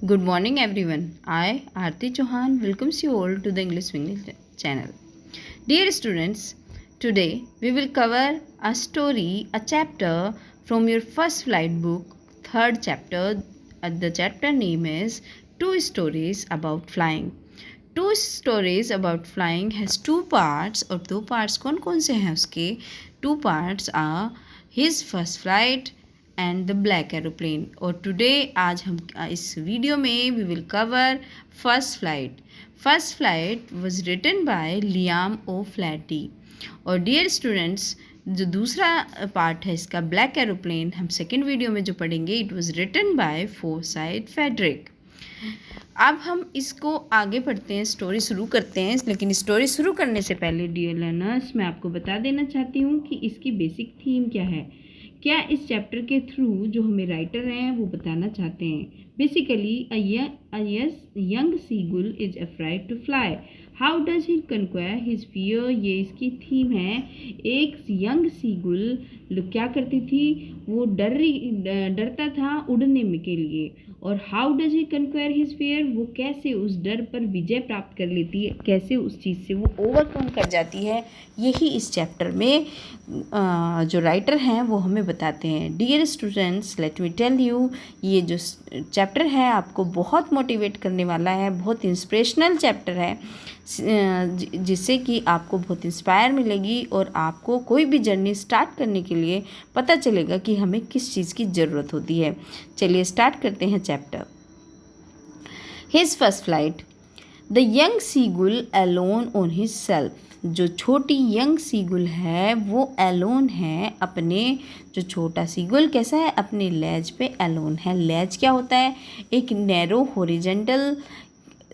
Good morning, everyone. I, Aarti Chauhan, welcomes you all to the English Swing channel. Dear students, today we will cover a story, a chapter from your first flight book, third chapter. The chapter name is Two Stories About Flying. Two stories about flying has two parts और दो parts कौन कौन से हैं उसके? Two parts are his first flight and the black aeroplane. और today आज हम इस वीडियो में we will cover first flight. First flight was written by Liam O'Flaherty. और डियर स्टूडेंट्स, जो दूसरा पार्ट है इसका ब्लैक एरोप्लेन, हम सेकेंड वीडियो में जो पढ़ेंगे, it was written by Forsyth Frederick. अब हम इसको आगे पढ़ते हैं, स्टोरी शुरू करते हैं। लेकिन स्टोरी शुरू करने से पहले डियर लर्नर्स, मैं आपको बता देना चाहती हूँ कि इसकी बेसिक थीम क्या है, क्या इस चैप्टर के थ्रू जो हमें राइटर हैं वो बताना चाहते हैं। Basically a young seagull is afraid to fly, how does he conquer his fear, ये इसकी थीम है। एक यंग सीगुल क्या करती थी, वो डरता था उड़ने में के लिए। और how does he conquer his fear, वो कैसे उस डर पर विजय प्राप्त कर लेती है, कैसे उस चीज़ से वो ओवरकम कर जाती है, यही इस चैप्टर में जो राइटर हैं वो हमें बताते हैं। Dear students, let me tell you, ये जो चैप्टर है आपको बहुत मोटिवेट करने वाला है, बहुत इंस्पिरेशनल चैप्टर है, जिससे कि आपको बहुत इंस्पायर मिलेगी और आपको कोई भी जर्नी स्टार्ट करने के लिए पता चलेगा कि हमें किस चीज़ की ज़रूरत होती है। चलिए स्टार्ट करते हैं chapter. His first flight. The young seagull alone on his self. जो छोटी यंग सीगुल है वो एलोन है, अपने जो छोटा सीगुल कैसा है, अपने लेज पे एलोन है। लेज क्या होता है, एक नैरो हॉरिजॉन्टल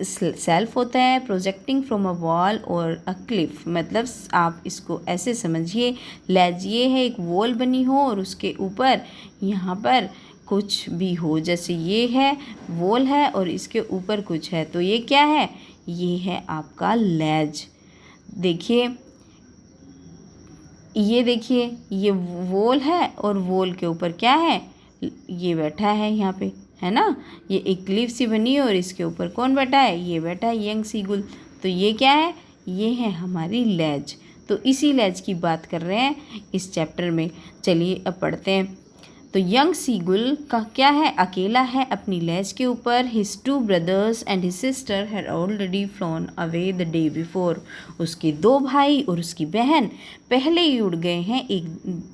सेल्फ होता है, प्रोजेक्टिंग फ्रॉम अ वॉल और अ क्लिफ। मतलब आप इसको ऐसे समझिए, लेज ये है एक वॉल बनी हो और उसके ऊपर यहाँ पर कुछ भी हो, जैसे ये है वॉल है और इसके ऊपर कुछ है, तो ये क्या है, ये है आपका लेज। देखिए, ये देखिए, ये वॉल है और वॉल के ऊपर क्या है, ये बैठा है यहाँ पे, है ना। ये एक क्लिफ सी बनी है और इसके ऊपर कौन बैठा है, ये बैठा है यंग सीगुल। तो ये क्या है, ये है हमारी लेज। तो इसी लेज की बात कर रहे हैं इस चैप्टर में। चलिए अब पढ़ते हैं। तो यंग सीगुल का क्या है, अकेला है अपनी लेज के ऊपर। His two brothers and his sister had already phloem away the day before. उसके दो भाई और उसकी बहन पहले ही उड़ गए हैं, एक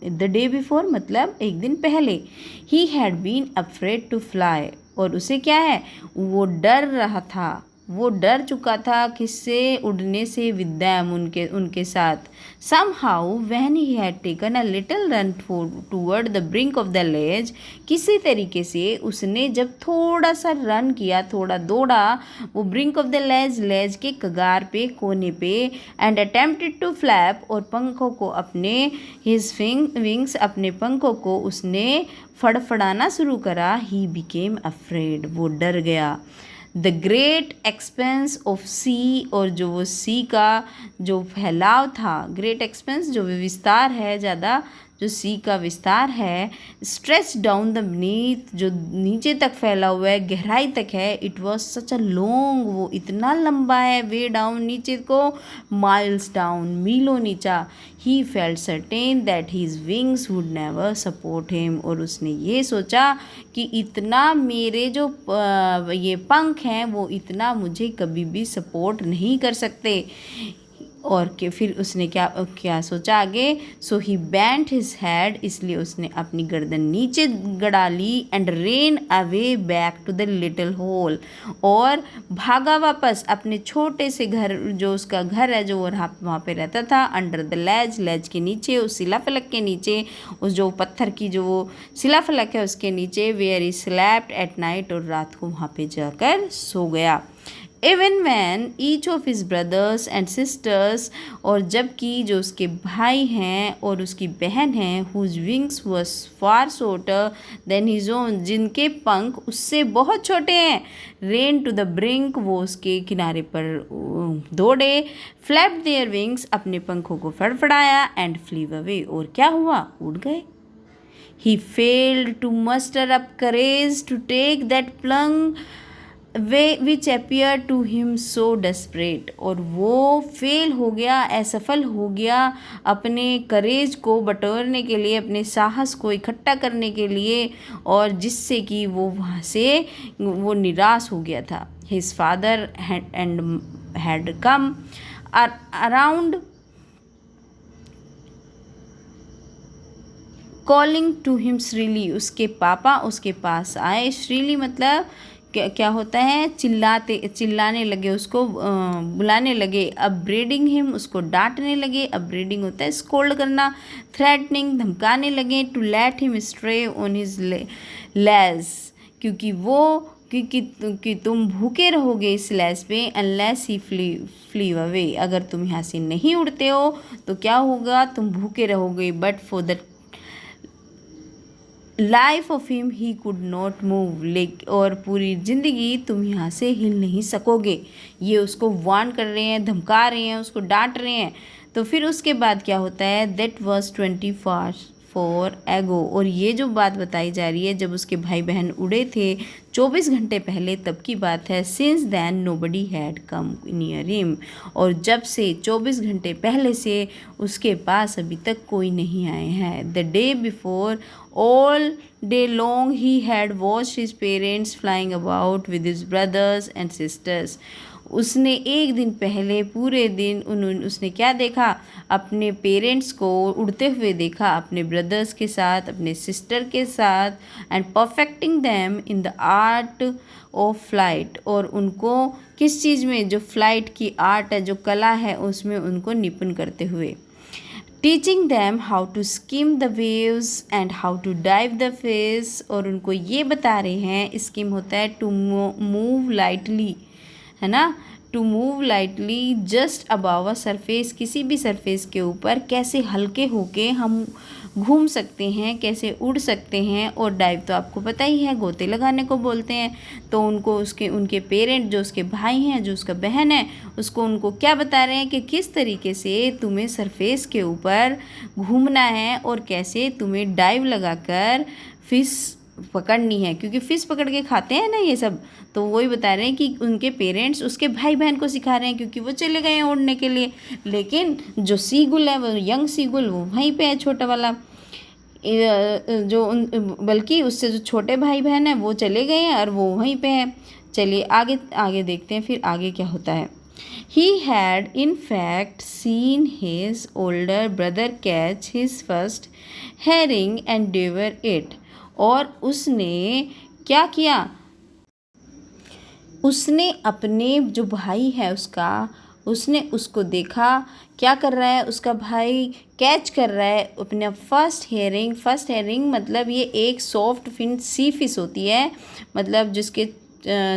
द डे बिफोर मतलब एक दिन पहले। He had been afraid to fly, और उसे क्या है, वो डर रहा था, वो डर चुका था किससे, उड़ने से, विद देम उनके साथ। somehow when he had taken a little run toward the brink of the ledge, किसी तरीके से उसने जब थोड़ा सा रन किया, थोड़ा दौड़ा, वो ब्रिंक ऑफ द लेज के कगार पे, कोने पे, एंड अटेम्प्टेड टू फ्लैप, और पंखों को अपने हिज विंग्स, अपने पंखों को उसने फड़फड़ाना शुरू करा। ही बिकेम अफ्रेड, वो डर गया। द ग्रेट एक्सपेंस ऑफ सी, और जो वो सी का जो फैलाव था, ग्रेट एक्सपेंस जो विस्तार है, ज़्यादा जो सी का विस्तार है, स्ट्रेच डाउन द बीनीथ, जो नीचे तक फैला हुआ है, गहराई तक है। It was such a long, वो इतना लंबा है, वे डाउन नीचे को, माइल्स डाउन, मीलों नीचा। He felt certain that his wings would never support him, और उसने ये सोचा कि इतना मेरे जो ये पंख हैं वो इतना मुझे कभी भी सपोर्ट नहीं कर सकते। और कि फिर उसने क्या सोचा आगे, सो ही बैंट हिज हेड, इसलिए उसने अपनी गर्दन नीचे गड़ा ली, and ran away back to the little hole, और भागा वापस अपने छोटे से घर, जो उसका घर है, जो वो वहाँ पे रहता था, अंडर द लेज के नीचे, उस शिलाफलक के नीचे, उस जो पत्थर की जो वो शिलाफलक है उसके नीचे, where he slept at night, और रात को वहाँ पे जाकर सो गया। Even when each of his brothers and sisters, और जबकि जो उसके भाई हैं और उसकी बहन हैं, whose wings was far shorter than his own, जिनके पंख उससे बहुत छोटे हैं, ran to the brink, वो उसके किनारे पर दौड़े, flapped their wings, अपने पंखों को फड़फड़ाया, and flew away, और क्या हुआ, उड़ गए। He failed to muster up courage to take that plunge way which appear to him so desperate, और वो फेल हो गया, असफल हो गया अपने करेज को बटोरने के लिए, अपने साहस को इकट्ठा करने के लिए, और जिससे कि वो वहाँ से वो निराश हो गया था. His father had come around calling to him shrilly. उसके पापा उसके पास आए. श्रीली मतलब क्या होता है, चिल्लाने लगे, उसको बुलाने लगे. अपब्रेडिंग हिम, उसको डांटने लगे. अपब्रेडिंग होता है स्कोल्ड करना. थ्रेटनिंग, धमकाने लगे. To let him starve on his ledge, क्योंकि तुम भूखे रहोगे इस लैस पे. अनलेस ही फ्ली अवे, अगर तुम यहाँ से नहीं उड़ते हो तो क्या होगा, तुम भूखे रहोगे. But for the life of him he could not move, और पूरी ज़िंदगी तुम यहाँ से हिल नहीं सकोगे. ये उसको वार्न कर रहे हैं, धमका रहे हैं, उसको डांट रहे हैं. तो फिर उसके बाद क्या होता है, दैट वॉज 24 एगो, और ये जो बात बताई जा रही है जब उसके भाई बहन उड़े थे 24 घंटे पहले, तब की बात है. Since then nobody had come near him, और जब से 24 घंटे पहले से उसके पास अभी तक कोई नहीं आए हैं. The day before all day long he had watched his parents flying about with his brothers and sisters. उसने एक दिन पहले पूरे दिन उसने क्या देखा, अपने पेरेंट्स को उड़ते हुए देखा, अपने ब्रदर्स के साथ, अपने सिस्टर के साथ. And perfecting them in the art of flight, और उनको किस चीज़ में, जो फ्लाइट की आर्ट है, जो कला है, उसमें उनको निपुण करते हुए. Teaching them how to skim the waves and how to dive the fish, और उनको ये बता रहे हैं, स्किम होता है टू मूव लाइटली, है ना, to move lightly just above a surface, किसी भी सरफेस के ऊपर कैसे हल्के होके हम घूम सकते हैं, कैसे उड़ सकते हैं. और डाइव तो आपको पता ही है, गोते लगाने को बोलते हैं. तो उनको उनके पेरेंट, जो उसके भाई हैं, जो उसका बहन है, उनको क्या बता रहे हैं कि किस तरीके से तुम्हें सरफेस के ऊपर घूमना है और कैसे तुम्हें डाइव लगाकर फिश पकड़नी है, क्योंकि फ़िश पकड़ के खाते हैं ना ये सब. तो वही बता रहे हैं कि उनके पेरेंट्स उसके भाई बहन को सिखा रहे हैं, क्योंकि वो चले गए हैं उड़ने के लिए. लेकिन जो सीगुल है, वो यंग सीगुल, वो वहीं पे है, छोटा वाला. बल्कि उससे जो छोटे भाई बहन हैं वो चले गए हैं और वो वहीं पे है. चलिए आगे आगे देखते हैं फिर आगे क्या होता है. He had in fact seen his older brother catch his first herring and devour it. और उसने क्या किया, उसने अपने जो भाई है उसने उसको देखा, क्या कर रहा है उसका भाई, कैच कर रहा है अपना फर्स्ट हेरिंग मतलब ये एक सॉफ्ट फिन सी फिश होती है, मतलब जिसके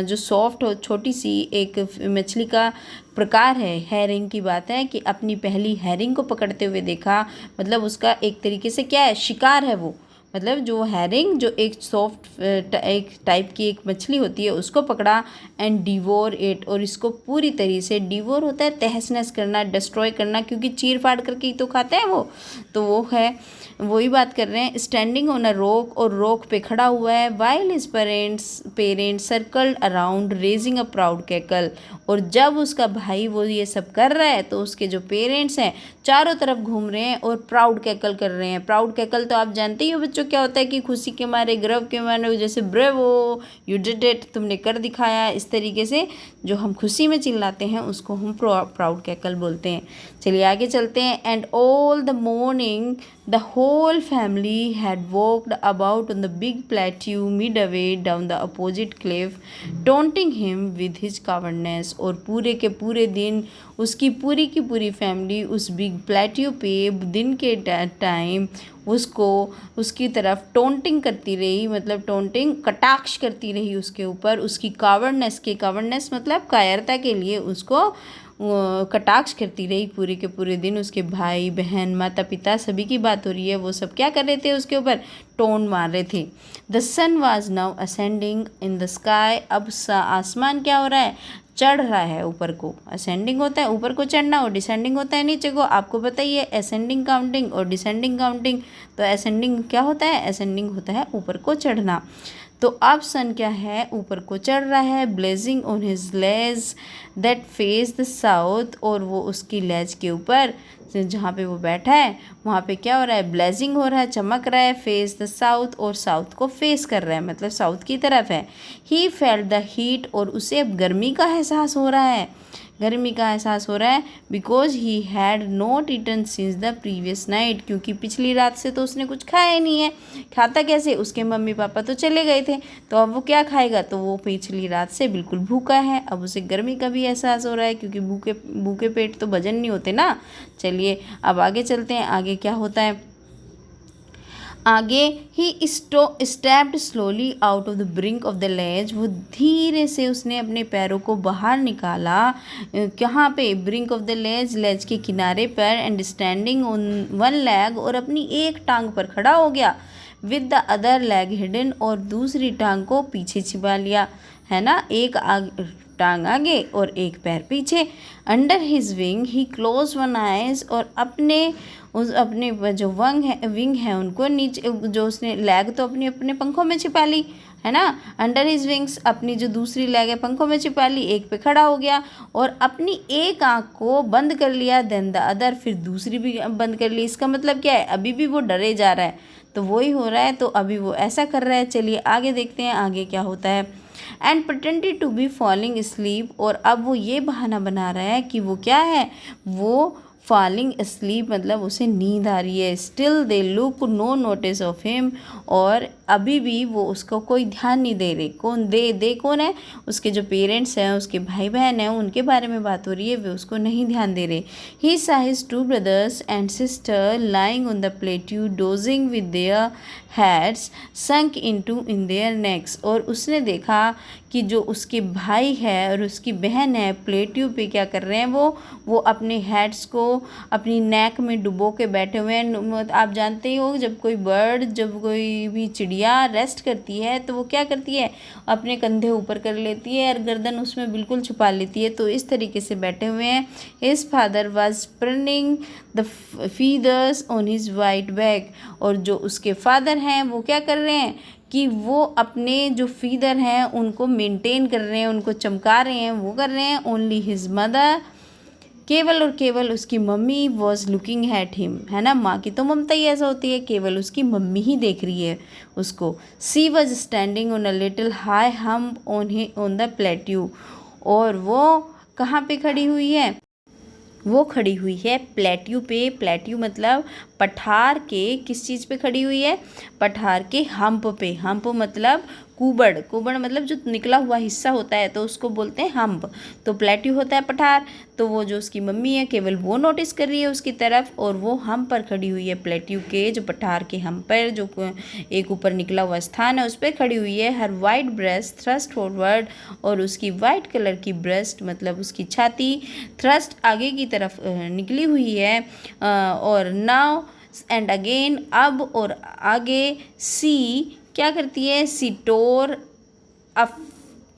जो सॉफ्ट हो, छोटी सी एक मछली का प्रकार है. हेरिंग की बात है कि अपनी पहली हेरिंग को पकड़ते हुए देखा, मतलब उसका एक तरीके से क्या है, शिकार है वो. मतलब जो हेरिंग, जो एक सॉफ्ट एक टाइप की एक मछली होती है, उसको पकड़ा. एंड डिवोर इट, और इसको पूरी तरीके से, डिवोर होता है तहस नहस करना, डिस्ट्रॉय करना, क्योंकि चीर फाड़ करके ही तो खाते हैं वो. तो वो है, वही बात कर रहे हैं. स्टैंडिंग ऑन अ रॉक, और रॉक पे खड़ा हुआ है. While his parents circled around raising a proud cackle, और जब उसका भाई वो ये सब कर रहा है तो उसके जो पेरेंट्स हैं चारों तरफ घूम रहे हैं और प्राउड कैकल कर रहे हैं. प्राउड कैकल तो आप जानते ही हो बच्चों क्या होता है, कि खुशी के मारे, गर्व के मारे, जैसे ब्रेवो, यू डिड इट, तुमने कर दिखाया, इस तरीके से जो हम खुशी में चिल्लाते हैं उसको हम प्राउड कैकल बोलते हैं. चलिए आगे चलते हैं. And all the morning the whole family had walked about on the big plateau midway down the opposite cliff taunting him with his cowardice. और पूरे के पूरे दिन उसकी पूरी की पूरी फैमिली उस बिग प्लेट्यू पे दिन के टाइम उसको उसकी तरफ टोंटिंग करती रही, मतलब टोंटिंग कटाक्ष करती रही उसके ऊपर, उसकी कावर्डनेस मतलब कायरता के लिए उसको कटाक्ष करती रही पूरे के पूरे दिन. उसके भाई बहन, माता पिता, सभी की बात हो रही है, वो सब क्या कर रहे थे, उसके ऊपर टोन मार रहे थे. The sun was now ascending in the sky. अब आसमान क्या हो रहा है, चढ़ रहा है ऊपर को. असेंडिंग होता है ऊपर को चढ़ना, और डिसेंडिंग होता है नीचे को. आपको पता ही है असेंडिंग काउंटिंग और डिसेंडिंग काउंटिंग. तो असेंडिंग क्या होता है, असेंडिंग होता है ऊपर को चढ़ना. तो अब सन क्या है, ऊपर को चढ़ रहा है, blazing on his ledge that face the south, और वो उसकी लेज के ऊपर जहाँ पे वो बैठा है वहाँ पे क्या हो रहा है, ब्लेजिंग हो रहा है, चमक रहा है, फेस द साउथ, और साउथ को फेस कर रहा है, मतलब साउथ की तरफ है। ही फेल्ट द हीट, और उसे अब गर्मी का एहसास हो रहा है, गर्मी का एहसास हो रहा है, because he had not eaten since the previous night, क्योंकि पिछली रात से तो उसने कुछ खाया ही नहीं है। खाता कैसे, उसके मम्मी पापा तो चले गए थे, तो अब वो क्या खाएगा, तो वो पिछली रात से बिल्कुल भूखा है। अब उसे गर्मी का भी एहसास हो रहा है, क्योंकि भूखे भूखे पेट तो भजन नहीं होते ना। चलिए अब आगे चलते हैं, आगे क्या होता है। आगे he stepped slowly out of the brink of the ledge, वो धीरे से उसने अपने पैरों को बाहर निकाला, कहाँ पे, ब्रिंक ऑफ द लेज, लेज के किनारे पर, and standing on one leg, और अपनी एक टांग पर खड़ा हो गया, with the other leg hidden, और दूसरी टांग को पीछे छिपा लिया, है ना, एक टांग आगे और एक पैर पीछे। अंडर हिज विंग ही क्लोज वन आइज, और अपने जो विंग है उनको नीचे, जो उसने लेग तो अपने पंखों में छिपा ली, है ना, अंडर हिज विंग्स, अपनी जो दूसरी लेग है पंखों में छिपा ली, एक पे खड़ा हो गया और अपनी एक आंख को बंद कर लिया, देन द अदर, फिर दूसरी भी बंद कर ली। इसका मतलब क्या है, अभी भी वो डरे जा रहा है, तो वही हो रहा है, तो अभी वो ऐसा कर रहा है। चलिए आगे देखते हैं आगे क्या होता है। And pretended to be falling sleep, और अब वो ये बहाना बना रहा है कि वो क्या है, वो फॉलिंग स्लीप, मतलब उसे नींद आ रही है। Still they look no notice of him, और अभी भी वो उसको कोई ध्यान नहीं दे रहे। कौन दे कौन है, उसके जो पेरेंट्स हैं, उसके भाई बहन हैं, उनके बारे में बात हो रही है, वे उसको नहीं ध्यान दे रहे। ही saw his two brothers and sister lying on the plateau dozing with their heads sunk into in their necks, और उसने देखा कि जो उसके भाई है और उसकी बहन है प्लेट्यू पे क्या कर रहे हैं, वो अपने हेड्स को अपनी नेक में डुबो के बैठे हुए हैं। आप जानते ही हो जब कोई बर्ड, जब कोई भी चिड़िया रेस्ट करती है तो वो क्या करती है, अपने कंधे ऊपर कर लेती है और गर्दन उसमें बिल्कुल छुपा लेती है, तो इस तरीके से बैठे हुए हैं। His father was spring the feathers on his white back, और जो उसके फादर हैं वो क्या कर रहे हैं कि वो अपने जो फीदर हैं उनको मेंटेन कर रहे हैं, उनको चमका रहे हैं, वो कर रहे हैं। ओनली हिज मदर, केवल और केवल उसकी mummy, was looking at him, है ना, माँ की तो ममता ही ऐसा होती है, केवल उसकी मम्मी ही देख रही है उसको। She was standing on a little high hump on the plateau, और वो कहाँ पे खड़ी हुई है, वो खड़ी हुई है प्लेट्यू पे। प्लेट्यू मतलब पठार के किस चीज़ पे खड़ी हुई है, पठार के हम्प पे। हम्प मतलब कुबड़, कुबड़ मतलब जो निकला हुआ हिस्सा होता है तो उसको बोलते हैं हम्प। तो प्लेट्यू होता है पठार, तो वो जो उसकी मम्मी है केवल वो नोटिस कर रही है उसकी तरफ, और वो हम्प पर खड़ी हुई है, प्लेट्यू के जो पठार के हम्प पर जो एक ऊपर निकला हुआ स्थान है उस पर खड़ी हुई है। हर वाइट ब्रेस्ट थ्रस्ट फॉरवर्ड, और उसकी वाइट कलर की ब्रेस्ट मतलब उसकी छाती थ्रस्ट आगे की तरफ निकली हुई है। और नाउ एंड अगेन, अब और आगे, सी क्या करती है, सी टोर अ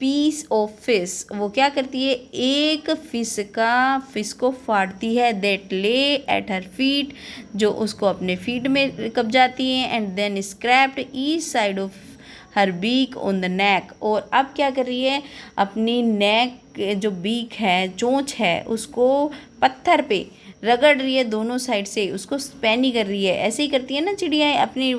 पीस ऑफ फिश, वो क्या करती है, एक फिश को फाड़ती है। दैट ले एट हर फीट, जो उसको अपने फीट में कब जाती है। And then scraped each side of her beak on the neck, और अब क्या कर रही है, अपनी नेक जो बीक है, चोंच है, उसको पत्थर पे रगड़ रही है, दोनों साइड से उसको स्पैनी कर रही है। ऐसे ही करती है ना चिड़ियाएँ, अपनी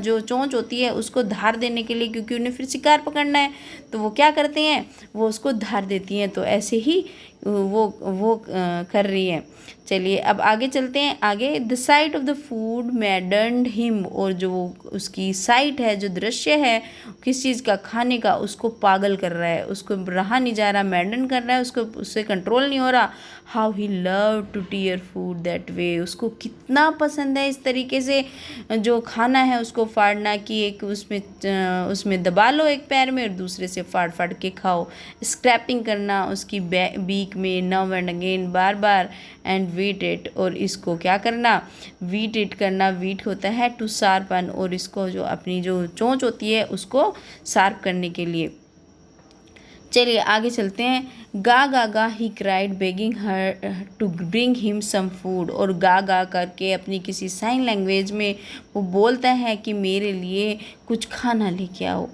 जो चोंच होती है उसको धार देने के लिए, क्योंकि उन्हें फिर शिकार पकड़ना है, तो वो क्या करते हैं, वो उसको धार देती हैं। तो ऐसे ही वो कर रही है। चलिए अब आगे चलते हैं। आगे, the site of the food मैडन्ड him, और जो उसकी साइट है, जो दृश्य है किस चीज़ का, खाने का, उसको पागल कर रहा है, उसको रहा नहीं जा रहा, मैडन कर रहा है, उसको उससे कंट्रोल नहीं हो रहा। How he love to tear food that way, उसको कितना पसंद है इस तरीके से जो खाना है उसको फाड़ना, कि एक उसमें दबा लो एक पैर में और दूसरे से फाड़ फाड़ के खाओ। स्क्रैपिंग करना उसकी बीक में, now and again, bar bar, and wheat it, और इसको क्या करना, वीट इट करना। वीट होता है टू शार्पन, और इसको जो अपनी जो चोंच होती है उसको शार्प करने के लिए। चलिए आगे चलते हैं। गा गा गा he cried begging her to bring him some food, और गा गा करके अपनी किसी साइन लैंग्वेज में वो बोलता है कि मेरे लिए कुछ खाना लेके आओ।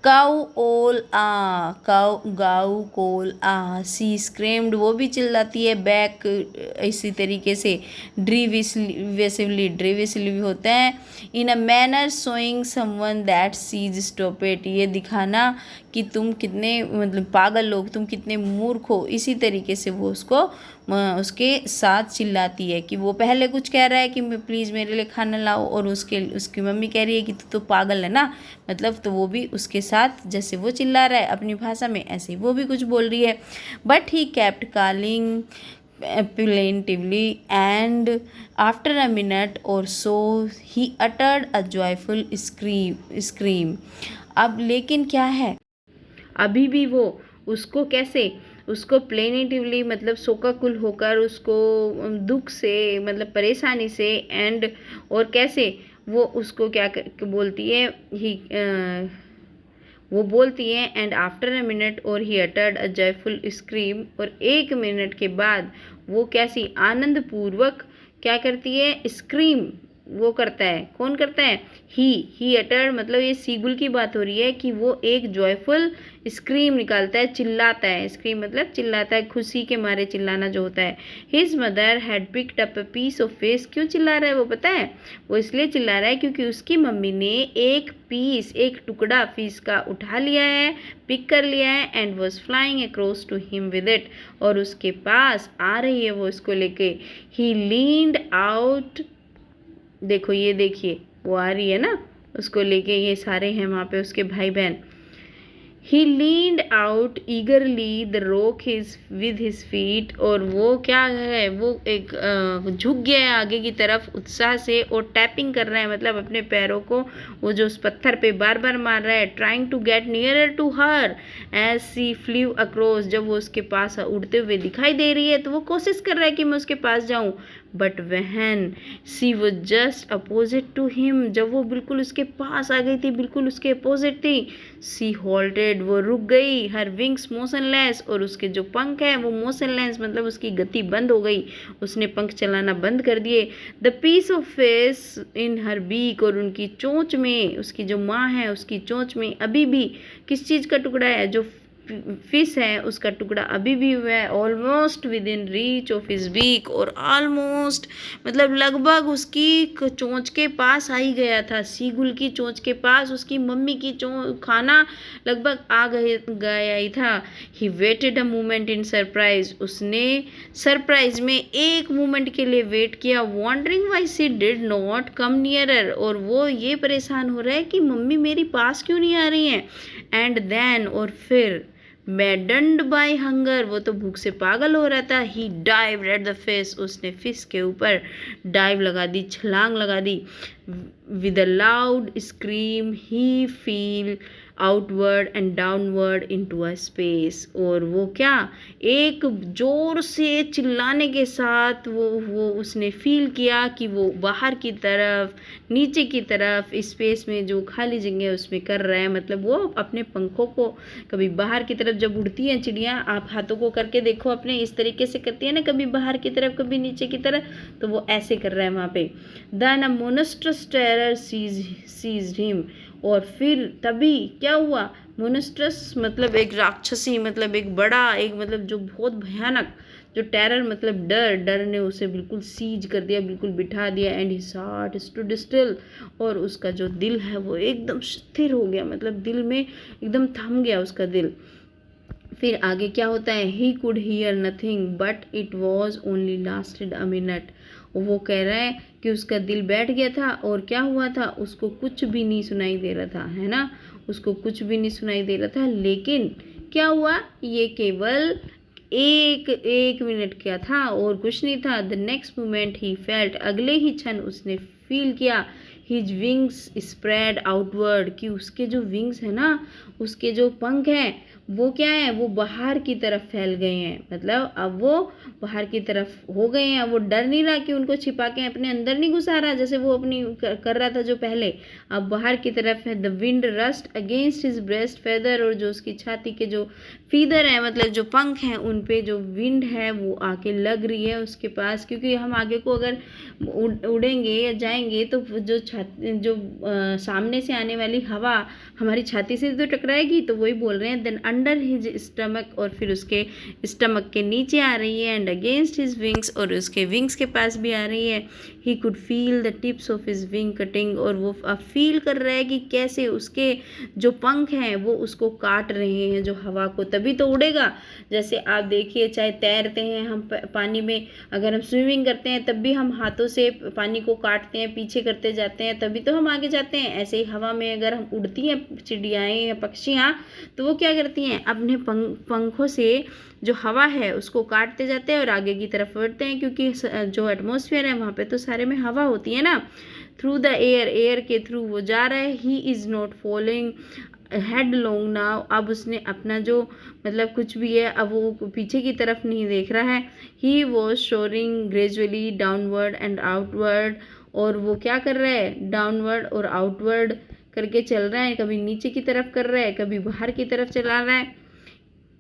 काऊ ओल आ, गाऊ कोल आ, सी स्क्रेम्ड, वो भी चिल्लाती है, बैक इसी तरीके से, ड्रीविसली भी होता है, in a manner showing someone that she's stop it, ये दिखाना कि तुम कितने मतलब पागल लोग, तुम कितने मूर्ख हो, इसी तरीके से वो उसको उसके साथ चिल्लाती है कि वो पहले कुछ कह रहा है कि प्लीज़ मेरे लिए खाना लाओ, और उसकी मम्मी कह रही है कि तू तो पागल है ना, मतलब तो वो भी उसके साथ जैसे वो चिल्ला रहा है अपनी भाषा में, ऐसे वो भी कुछ बोल रही है। But he kept calling plaintively, and after a minute or so he uttered a joyful scream. अब लेकिन क्या है, अभी भी वो उसको कैसे, उसको प्लेनेटिवली मतलब शोकाकुल होकर, उसको दुख से मतलब परेशानी से, एंड और कैसे वो उसको क्या बोलती है, ही वो बोलती है, एंड आफ्टर अ मिनट और he uttered a joyful scream, और 1 मिनट के बाद वो कैसी आनंद पूर्वक क्या करती है, स्क्रीम वो करता है, कौन करता है, ही अटर्ड, मतलब ये सीगुल की बात हो रही है कि वो एक जॉयफुल स्क्रीम निकालता है, चिल्लाता है, स्क्रीम मतलब चिल्लाता है, खुशी के मारे चिल्लाना जो होता है। His mother had picked up a piece of fish, क्यों चिल्ला रहा है वो पता है, वो इसलिए चिल्ला रहा है क्योंकि उसकी मम्मी ने एक टुकड़ा फिश का उठा लिया है, पिक कर लिया है, and was flying across to him with it, और उसके पास आ रही है वो इसको लेके। ही लीन्ड आउट, देखो ये देखिए वो आ रही है ना उसको लेके, ये सारे हैं वहाँ पे उसके भाई बहन। He leaned out eagerly the rock with his feet, और वो क्या है, वो एक झुक गया है आगे की तरफ उत्साह से, और टैपिंग कर रहा है मतलब अपने पैरों को वो जो उस पत्थर पे बार बार मार रहा है, trying to get nearer to her as she flew across, जब वो उसके पास उड़ते हुए दिखाई दे रही है तो वो कोशिश कर रहा है कि मैं उसके पास जाऊँ, बट वहन सी वो जस्ट अपोजिट टू हिम, जब वो बिल्कुल उसके पास आ गई थी, बिल्कुल उसके अपोजिट थी, सी हॉल्टेड, वो रुक गई, हर विंग्स मोशनलेस, और उसके जो पंख हैं वो मोशनलेस मतलब उसकी गति बंद हो गई, उसने पंख चलाना बंद कर दिए। The piece of fish in her beak, और उनकी चोंच में, उसकी जो माँ है उसकी चोंच में अभी भी किस चीज़ का टुकड़ा है, जो फिश है उसका टुकड़ा अभी भी हुआ है, almost within reach of his beak, और ऑलमोस्ट मतलब लगभग उसकी चोंच के पास आ ही गया था, सीगुल की चोंच के पास उसकी मम्मी की खाना लगभग आ गया ही था। He waited a moment in surprise, उसने सरप्राइज में एक मोमेंट के लिए वेट किया, wondering why she did not come nearer, और वो ये परेशान हो रहा है कि मम्मी मेरी पास क्यों नहीं आ रही हैं, एंड देन, और फिर मैडन्ड बाय हंगर, वो तो भूख से पागल हो रहा था, he dived at the fish, उसने फिश के ऊपर डाइव लगा दी, छलांग लगा दी, with a loud scream he fell outward and downward into a space, और वो क्या एक जोर से चिल्लाने के साथ वो उसने फील किया कि वो बाहर की तरफ, नीचे की तरफ, स्पेस में जो खाली जगह है उसमें कर रहा है, मतलब वो अपने पंखों को कभी बाहर की तरफ, जब उड़ती हैं चिड़िया, आप हाथों को करके देखो अपने, इस तरीके से करती है ना, कभी बाहर की तरफ कभी नीचे की तरफ, तो वो ऐसे कर रहा है वहाँ पे। देन अ मोनस्ट्रस टेरर सीज्ड हिम, और फिर तभी क्या हुआ, मोनस्ट्रस मतलब एक राक्षसी, मतलब एक बड़ा, एक मतलब जो बहुत भयानक, जो टेरर मतलब डर ने उसे बिल्कुल सीज कर दिया, बिल्कुल बिठा दिया, and his heart stood still, और उसका जो दिल है वो एकदम स्थिर हो गया, मतलब दिल में एकदम थम गया उसका दिल। फिर आगे क्या होता है, he could hear nothing but it was only lasted a minute, वो कह रहा है कि उसका दिल बैठ गया था, और क्या हुआ था, उसको कुछ भी नहीं सुनाई दे रहा था, है ना, उसको कुछ भी नहीं सुनाई दे रहा था, लेकिन क्या हुआ, ये केवल एक मिनट क्या था और कुछ नहीं था। The next moment he felt, अगले ही क्षण उसने फील किया, हिज विंग्स स्प्रेड आउटवर्ड, कि उसके जो विंग्स है ना, उसके जो पंख हैं वो क्या है, वो बाहर की तरफ फैल गए हैं, मतलब अब वो बाहर की तरफ हो गए हैं। वो डर नहीं रहा कि उनको छिपा के अपने अंदर नहीं घुसा रहा जैसे वो अपनी कर रहा था जो पहले, अब बाहर की तरफ है। The wind rust against his breast feather, और जो उसकी छाती के जो फीदर है मतलब जो पंख हैं उन पे जो विंड है वो आके लग रही है उसके पास, क्योंकि हम आगे को अगर उड़ेंगे या जाएंगे तो जो सामने से आने वाली हवा हमारी छाती से तो टकराएगी, तो वही बोल रहे हैं देन अंडर हिज स्टमक, और फिर उसके स्टमक के नीचे आ रही है, एंड अगेंस्ट हिज विंग्स, और उसके विंग्स के पास भी आ रही है। He could feel the tips of his wing cutting, और वो अब फील कर रहा है कि कैसे उसके जो पंख हैं वो उसको काट रहे हैं जो हवा को, तभी तो उड़ेगा। जैसे आप देखिए चाहे तैरते हैं हम पानी में, अगर हम स्विमिंग करते हैं तब भी हम हाथों से पानी को काटते हैं, पीछे करते जाते हैं, तभी तो हम आगे जाते हैं। ऐसे ही हवा में अगर हम उड़ती हैं चिड़ियाएँ या पक्षियाँ, तो वो क्या करती हैं, अपने पंखों से जो हवा है उसको काटते जाते हैं और आगे की तरफ बढ़ते हैं, क्योंकि जो एटमॉस्फेयर है वहाँ पे तो सारे में हवा होती है ना। थ्रू द एयर के थ्रू वो जा रहा है। He is not following head long now, अब उसने अपना जो मतलब कुछ भी है अब वो पीछे की तरफ नहीं देख रहा है। He was shoring gradually downward and outward, और वो क्या कर रहा है, डाउनवर्ड और आउटवर्ड करके चल रहा है, कभी नीचे की तरफ कर रहा है, कभी बाहर की तरफ चला रहा है।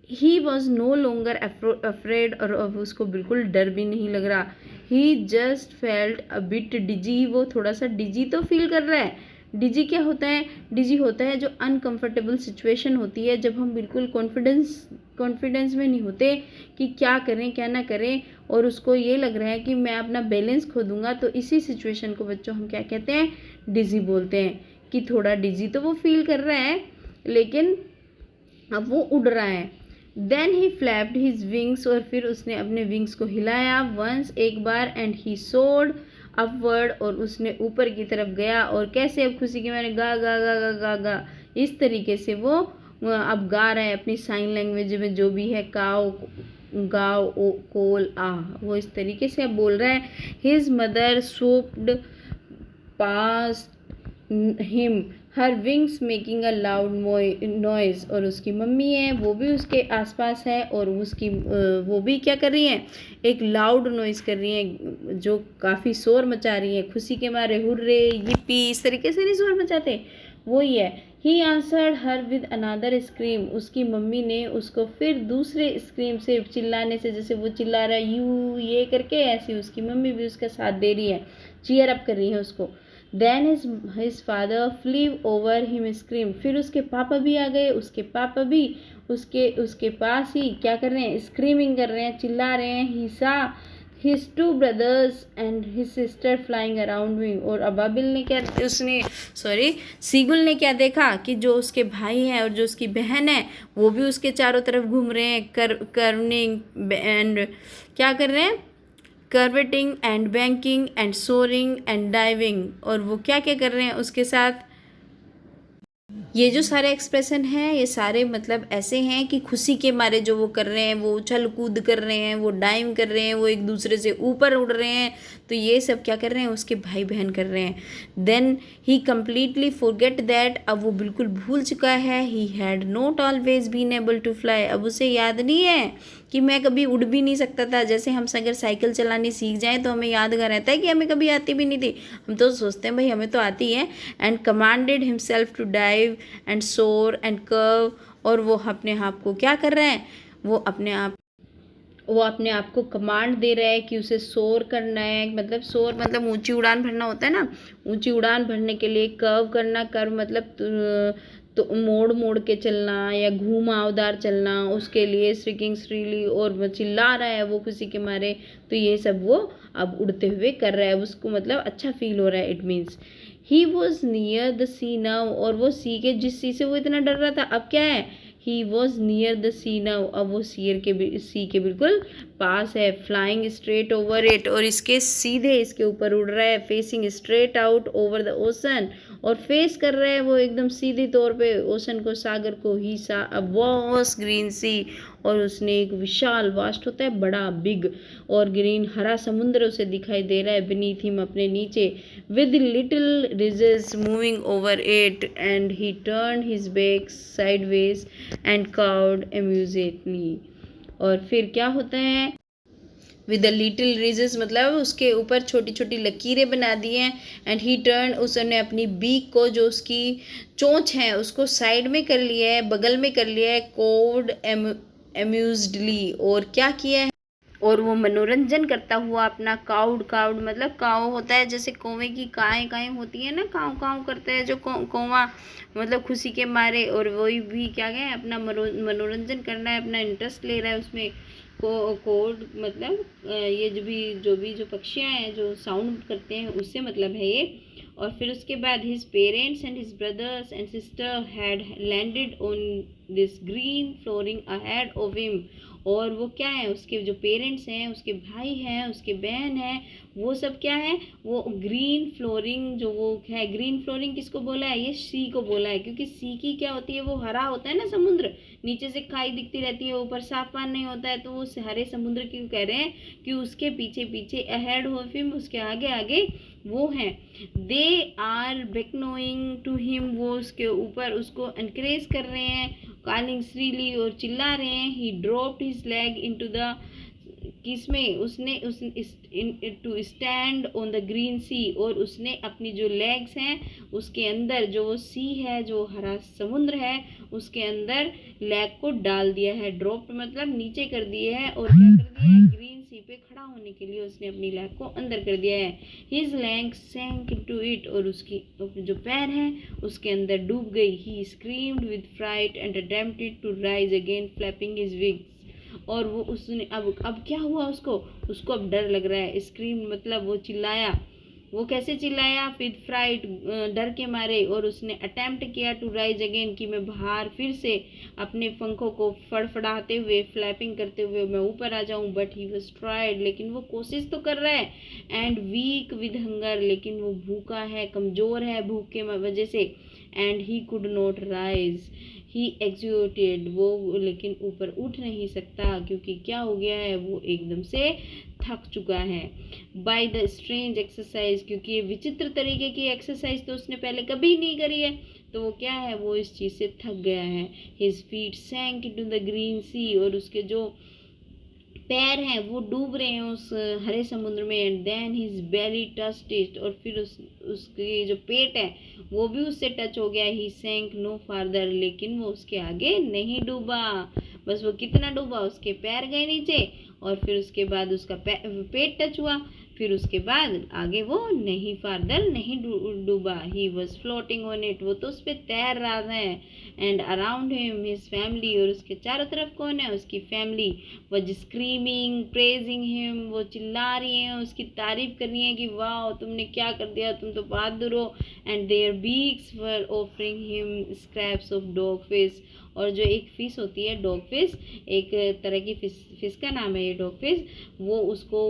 He was no longer afraid, और अब उसको बिल्कुल डर भी नहीं लग रहा। He just felt a bit dizzy, वो थोड़ा सा डिजी तो फील कर रहा है। डिजी क्या होता है, डिजी होता है जो अनकंफर्टेबल सिचुएशन होती है, जब हम बिल्कुल कॉन्फिडेंस में नहीं होते कि क्या करें क्या ना करें, और उसको ये लग रहा है कि मैं अपना बैलेंस खो दूंगा, तो इसी सिचुएशन को बच्चों हम क्या कहते हैं, डिजी बोलते हैं। कि थोड़ा डिजी तो वो फील कर रहा है लेकिन अब वो उड़ रहा है। Then he flapped his wings, और फिर उसने अपने विंग्स को हिलाया वंस एक बार, एंड ही सोर्ड अपवर्ड, और उसने ऊपर की तरफ गया। और कैसे, अब खुशी के मारे गा गा गा गा गा गा इस तरीके से वो अब गा रहा है अपनी साइन लैंग्वेज में, जो भी है काओ गाओ ओ कोल आ, वो इस तरीके से अब बोल रहा है। His mother swooped past him, her wings making a loud noise, और उसकी मम्मी है वो भी उसके आसपास है, और उसकी वो भी क्या कर रही हैं, एक लाउड नॉइज कर रही हैं जो काफ़ी शोर मचा रही है, खुशी के मारे हुर्रे yippee इस तरीके से नहीं शोर मचाते, वो ही है। He answered her with another scream, उसकी मम्मी ने उसको फिर दूसरे स्क्रीम से चिल्लाने से, जैसे वो चिल्ला रहा है यू ये करके, ऐसी उसकी मम्मी भी उसका साथ दे रही है, चीयर अप कर रही है उसको। Then his father flew over him scream, फिर उसके पापा भी आ गए, उसके पापा भी उसके पास ही क्या कर रहे हैं, स्क्रीमिंग कर रहे हैं, चिल्ला रहे हैं। He saw his two brothers and his sister flying around me, और अबाबिल ने क्या सीगुल ने क्या देखा कि जो उसके भाई हैं और जो उसकी बहन है वो भी उसके चारों तरफ घूम रहे हैं, कर्वनिंग एंड क्या कर रहे हैं, curvetting and banking and soaring and diving, और वो क्या क्या कर रहे हैं उसके साथ। ये जो सारे एक्सप्रेशन हैं ये सारे मतलब ऐसे हैं कि खुशी के मारे जो वो कर रहे हैं, वो उछल कूद कर रहे हैं, वो डाइव कर रहे हैं, वो एक दूसरे से ऊपर उड़ रहे हैं, तो ये सब क्या कर रहे हैं, उसके भाई बहन कर रहे हैं। Then he completely forget that, अब वो बिल्कुल भूल चुका है। He had not always been able to fly, अब उसे याद नहीं है कि मैं कभी उड़ भी नहीं सकता था। जैसे हम अगर साइकिल चलानी सीख जाएं तो हमें यादगार रहता है कि हमें कभी आती भी नहीं थी, हम तो सोचते हैं भाई हमें तो आती है। And commanded himself to dive and soar and curve, और वो अपने आप को क्या कर रहे हैं, वो अपने आप को कमांड दे रहा है कि उसे सोर करना है, मतलब सोर मतलब ऊंची उड़ान भरना होता है ना, ऊंची उड़ान भरने के लिए कर्व करना, कर्व मतलब तो मोड़ के चलना या घुमावदार चलना, उसके लिए स्ट्रिकिंग श्रीली, और वो चिल्ला रहा है वो खुशी के मारे, तो ये सब वो अब उड़ते हुए कर रहा है, उसको मतलब अच्छा फील हो रहा है। It means he was near the sea now, और वो सी के जिस सी से वो इतना डर रहा था अब क्या है, he was near the sea now, अब वो सी के बिल्कुल पास है। फ्लाइंग स्ट्रेट ओवर इट, और इसके सीधे इसके ऊपर उड़ रहा है, facing straight out over the ocean, और फेस कर रहा है वो एकदम सीधे तौर पे ओशन को, सागर को। ही सा अ वास्ट ग्रीन सी, और उसने एक विशाल, वास्ट होता है बड़ा, बिग, और ग्रीन हरा समुद्र उसे दिखाई दे रहा है बीनीथ हिम, अपने नीचे, with little ridges moving over it, and he turn his back sideways and cawed amusedly. और फिर क्या होता है, विद द लिटिल रिजेस मतलब उसके ऊपर छोटी छोटी लकीरें बना दी हैं, एंड ही टर्न, उसने अपनी बीक को, जो उसकी चोंच है, उसको साइड में कर लिया है, बगल में कर लिया है, कोड अम्यूज्डली, और क्या किया है, और वो मनोरंजन करता हुआ अपना, काउड, काउड मतलब काव होता है, जैसे कौवे की काएँ काएँ होती है ना, काव काव करते हैं जो कौवा, मतलब खुशी के मारे, और वही भी क्या है, अपना मनोरंजन करना है, अपना इंटरेस्ट ले रहा है उसमें। कोड मतलब ये जो पक्षियाँ हैं जो साउंड करते हैं, उससे मतलब है ये। और फिर उसके बाद his parents and his brothers and sister had landed on this green flooring ahead of him, और वो क्या है, उसके जो पेरेंट्स हैं, उसके भाई हैं, उसके बहन हैं, वो सब क्या है, वो ग्रीन फ्लोरिंग, जो वो है, ग्रीन फ्लोरिंग किसको बोला है, ये सी को बोला है, क्योंकि सी की क्या होती है, वो हरा होता है ना समुद्र, नीचे से खाई दिखती रहती है, ऊपर साफ पानी नहीं होता है, तो वो हरे समुद्र क्यों कह रहे हैं, कि उसके पीछे पीछे अहेड ऑफ हिम, उसके आगे आगे वो हैं। दे आर बेकनोइंग टू हिम, वो उसके ऊपर उसको एनकरेज कर रहे हैं, कॉलिंग श्रीली, और चिल्ला रहे हैं। He dropped his leg into the, किसमें, उसने to stand on the green sea, और उसने अपनी जो लेग्स हैं उसके अंदर, जो वो सी है, जो हरा समुद्र है, उसके अंदर लेग को डाल दिया है। ड्रॉप्ड मतलब नीचे कर दिए है, और क्या कर दिया है, ग्रीन सी पे खड़ा होने के लिए उसने अपनी लेग को अंदर कर दिया है। His leg sank into it, और उसकी जो पैर हैं उसके अंदर डूब गई। He screamed with fright and attempted to rise again flapping his wings, और वो उसने अब क्या हुआ, उसको अब डर लग रहा है। स्क्रीम मतलब वो चिल्लाया, वो कैसे चिल्लाया, विद फ्राइट, डर के मारे, और उसने अटेम्प्ट किया टू राइज अगेन, कि मैं बाहर फिर से अपने पंखों को फड़फड़ाते हुए, फ्लैपिंग करते हुए मैं ऊपर आ जाऊं, बट ही वाज ट्राइड, लेकिन वो कोशिश तो कर रहा है, एंड वीक विद हंगर, लेकिन वो भूखा है, कमज़ोर है भूख के वजह से, and he could not rise, he executed, वो लेकिन ऊपर उठ नहीं सकता, क्योंकि क्या हो गया है, वो एकदम से थक चुका है। बाय द स्ट्रेंज एक्सरसाइज, क्योंकि ये विचित्र तरीके की एक्सरसाइज तो उसने पहले कभी नहीं करी है, तो वो क्या है, वो इस चीज़ से थक गया है। His feet sank into the green sea, और उसके जो पैर हैं वो डूब रहे हैं उस हरे समुद्र में। And then his belly touched it, और फिर उसके जो पेट है वो भी उससे टच हो गया। ही सैंक नो फार्दर, लेकिन वो उसके आगे नहीं डूबा, बस वो कितना डूबा, उसके पैर गए नीचे, और फिर उसके बाद उसका पेट टच हुआ, फिर उसके बाद आगे वो नहीं, फार्दर नहीं डूबा। He was floating on it, वो तो उस पर तैर रहा है। And around him his family, और उसके चारों तरफ कौन है, उसकी family. Was screaming praising him, वो चिल्ला रही हैं, उसकी तारीफ कर रही हैं कि वाह तुमने क्या कर दिया, तुम तो बहादुर हो। And their beaks were offering him scraps of dog fish, और जो एक फिश होती है डॉग फिश, एक तरह की फिश का नाम है ये डॉग फिश, वो उसको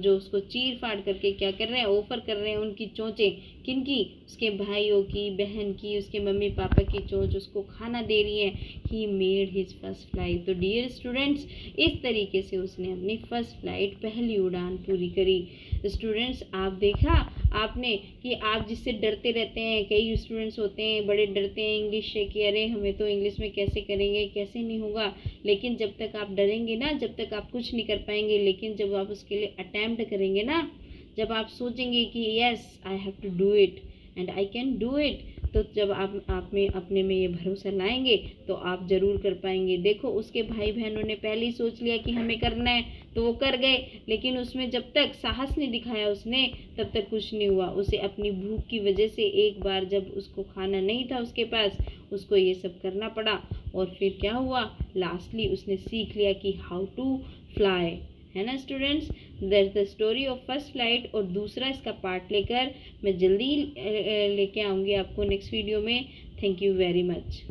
जो उसको चीर फाड़ करके क्या कर रहे हैं, ऑफर कर रहे हैं उनकी चोंचें, किनकी, उसके भाइयों की, बहन की, उसके मम्मी पापा की चोंच उसको खाना दे रही है। He made his first flight, तो डियर स्टूडेंट्स इस तरीके से उसने अपनी फर्स्ट फ्लाइट, पहली उड़ान पूरी करी। स्टूडेंट्स आप देखा आपने कि आप जिससे डरते रहते हैं, कई स्टूडेंट्स होते हैं बड़े डरते हैं इंग्लिश से, कि अरे हमें तो इंग्लिश में कैसे करेंगे, कैसे नहीं होगा, लेकिन जब तक आप डरेंगे ना, जब तक आप कुछ नहीं कर पाएंगे। लेकिन जब आप उसके लिए अटेम्प्ट करेंगे ना, जब आप सोचेंगे कि yes I have to do it and I can do it, तो जब आप में अपने में ये भरोसा लाएंगे तो आप ज़रूर कर पाएंगे। देखो उसके भाई बहनों ने पहले ही सोच लिया कि हमें करना है, तो वो कर गए, लेकिन उसमें जब तक साहस नहीं दिखाया उसने, तब तक कुछ नहीं हुआ। उसे अपनी भूख की वजह से एक बार जब उसको खाना नहीं था उसके पास, उसको ये सब करना पड़ा, और फिर क्या हुआ, लास्टली उसने सीख लिया कि हाउ टू फ्लाई, है ना students. That's the story of first flight. और दूसरा इसका पार्ट लेकर मैं जल्दी लेके आऊँगी आपको नेक्स्ट वीडियो में। Thank you very much.